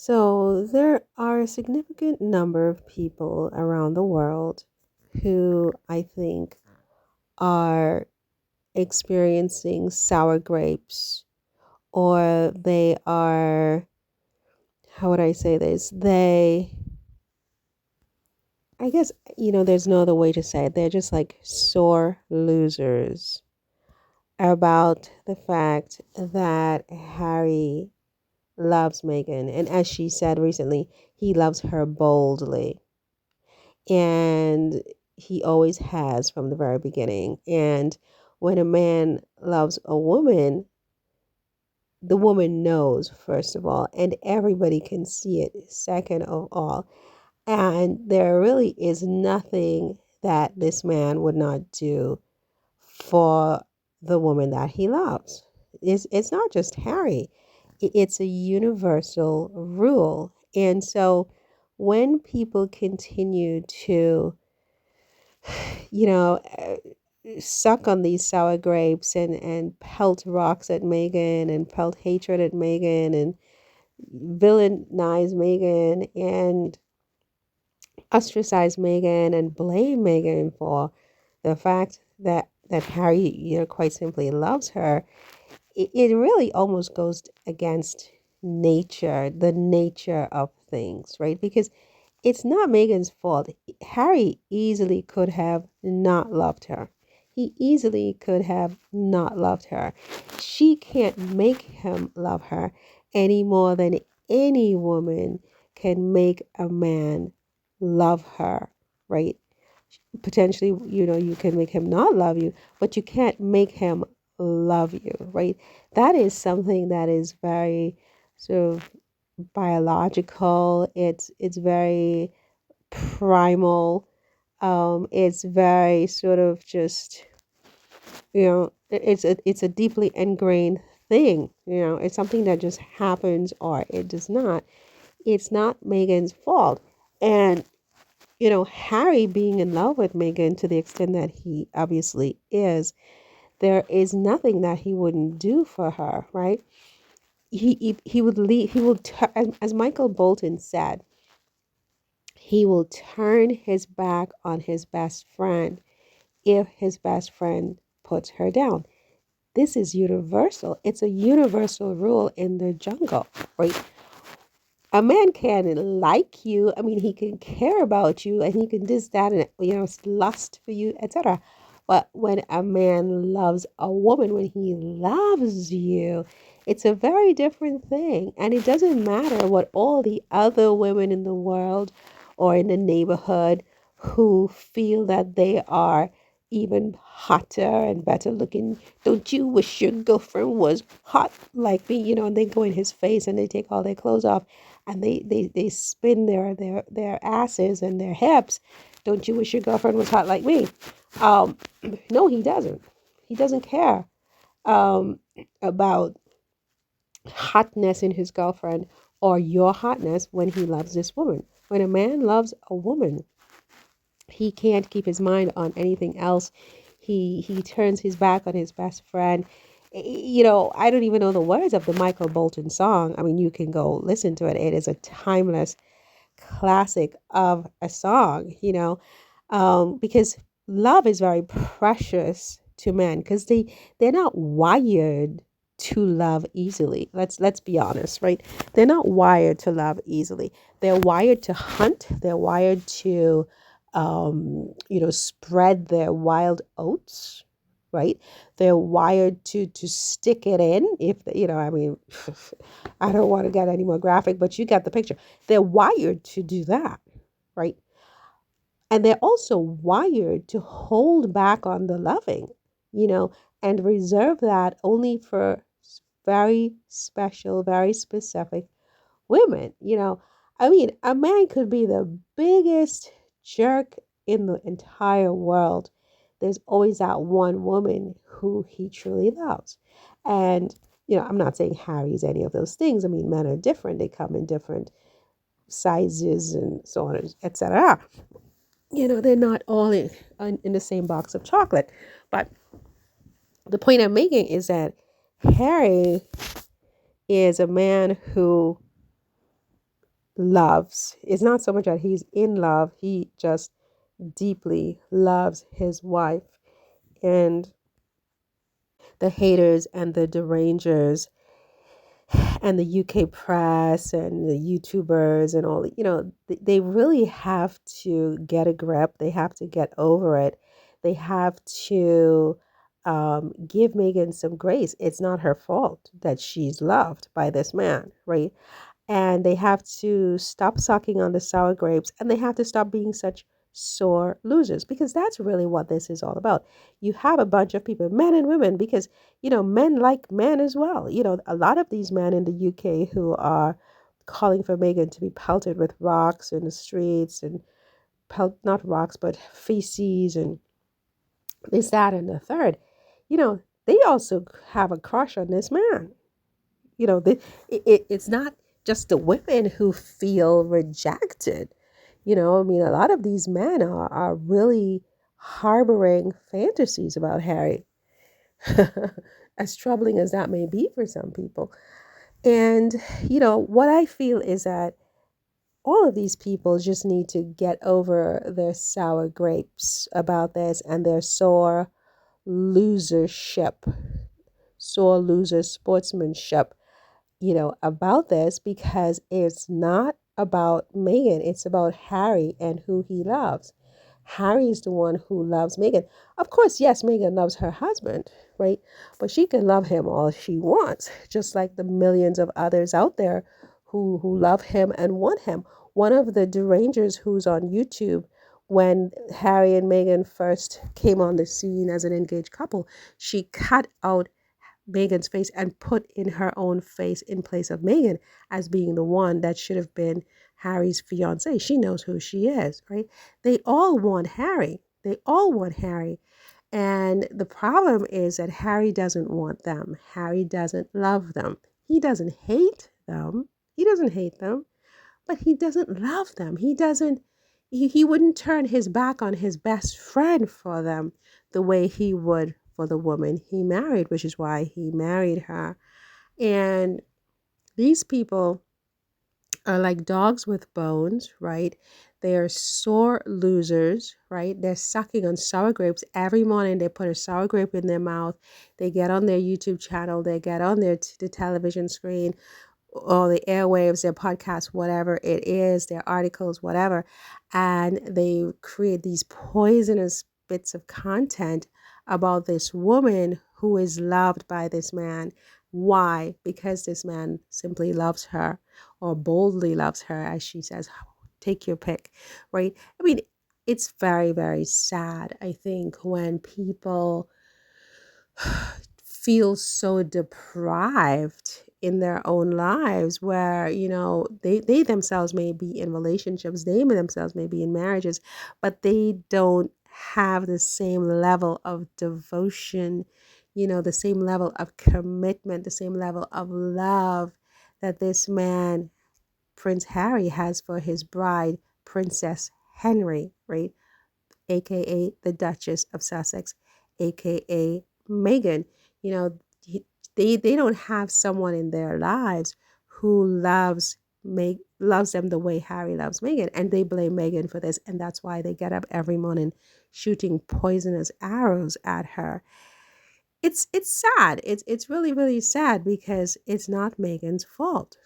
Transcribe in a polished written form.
So, there are a significant number of people around the world who I think are experiencing sour grapes, or they are, how would I say this? I guess, there's no other way to say it. They're just like sore losers about the fact that Harry loves Meghan. And as she said recently, he loves her boldly. And he always has from the very beginning. And when a man loves a woman, the woman knows, first of all, and everybody can see it, second of all. And there really is nothing that this man would not do for the woman that he loves. It's not just Harry, it's a universal rule. And so when people continue to you know, suck on these sour grapes and pelt rocks at Megan and pelt hatred at Megan and villainize Megan and ostracize Megan and blame Megan for the fact that Harry, quite simply loves her. It really almost goes against nature, the nature of things, right? Because it's not Megan's fault. Harry easily could have not loved her. He easily could have not loved her. She can't make him love her any more than any woman can make a man love her, right? Potentially, you can make him not love you, but you can't make him love you, right? That is something that is very sort of biological. It's very primal. It's very sort of just, it's a deeply ingrained thing. It's something that just happens or it does not. It's not Megan's fault. And, Harry being in love with Megan to the extent that he obviously is, there is nothing that he wouldn't do for her, right? He would leave, he will, as Michael Bolton said, he will turn his back on his best friend if his best friend puts her down. This is universal. It's a universal rule in the jungle, right? A man can like you. I mean, he can care about you and he can this, that, and, lust for you, etc. But when a man loves a woman, when he loves you, it's a very different thing. And it doesn't matter what all the other women in the world or in the neighborhood who feel that they are even hotter and better looking. Don't you wish your girlfriend was hot like me? And they go in his face and they take all their clothes off and they spin their asses and their hips. Don't you wish your girlfriend was hot like me? Um, no, he doesn't. He doesn't care um, about hotness in his girlfriend or your hotness when he loves this woman. When a man loves a woman, he can't keep his mind on anything else. He turns his back on his best friend. I don't even know the words of the Michael Bolton song. I mean, you can go listen to it. It is a timeless classic of a song, because love is very precious to men because they're not wired to love easily. Let's be honest, right? They're not wired to love easily. They're wired to hunt. They're wired to spread their wild oats, right? They're wired to stick it in. If I mean, I don't want to get any more graphic, but you get the picture. They're wired to do that, right? And they're also wired to hold back on the loving, you know, and reserve that only for very special, very specific women. I mean, a man could be the biggest jerk in the entire world. There's always that one woman who he truly loves. And, I'm not saying Harry's any of those things. I mean, men are different. They come in different sizes and so on, etc. They're not all in the same box of chocolate. But the point I'm making is that Harry is a man who loves. It's not so much that he's in love, he just deeply loves his wife. And the haters and the derangers and the UK press and the YouTubers and all, they really have to get a grip. They have to get over it. They have to give Megan some grace. It's not her fault that she's loved by this man, right? And they have to stop sucking on the sour grapes, and they have to stop being such sore losers, because that's really what this is all about. You have a bunch of people, men and women, because men like men as well. A lot of these men in the UK who are calling for Meghan to be pelted with rocks in the streets, and not rocks but feces and this, that, and the third, they also have a crush on this man. It's not just the women who feel rejected. I mean, a lot of these men are really harboring fantasies about Harry, as troubling as that may be for some people. And, what I feel is that all of these people just need to get over their sour grapes about this and their losership, sore loser sportsmanship, about this, because it's not about Meghan. It's about Harry and who he loves. Harry's the one who loves Meghan. Of course, yes, Meghan loves her husband, right? But she can love him all she wants, just like the millions of others out there who love him and want him. One of the derangers who's on YouTube, when Harry and Meghan first came on the scene as an engaged couple, she cut out Meghan's face and put in her own face in place of Meghan as being the one that should have been Harry's fiance. She knows who she is, right? They all want Harry. They all want Harry. And the problem is that Harry doesn't want them. Harry doesn't love them. He doesn't hate them. He doesn't hate them, but he doesn't love them. He wouldn't turn his back on his best friend for them the way he would for the woman he married, which is why he married her. And these people are like dogs with bones, right? They are sore losers, right? They're sucking on sour grapes every morning. They put a sour grape in their mouth. They get on their YouTube channel. They get on the television screen or the airwaves, their podcasts, whatever it is, their articles, whatever, and they create these poisonous bits of content about this woman who is loved by this man. Why? Because this man simply loves her, or boldly loves her, as she says. Take your pick, right? I mean, it's very, very sad, I think, when people feel so deprived in their own lives, where they themselves may be in relationships, they themselves may be in marriages, but they don't have the same level of devotion, the same level of commitment, the same level of love that this man, Prince Harry, has for his bride, Princess Henry, right? AKA the Duchess of Sussex, AKA Meghan. You know, they don't have someone in their lives who loves them the way Harry loves Meghan, and they blame Meghan for this, and that's why they get up every morning shooting poisonous arrows at her. It's sad. It's really, really sad, because it's not Meghan's fault.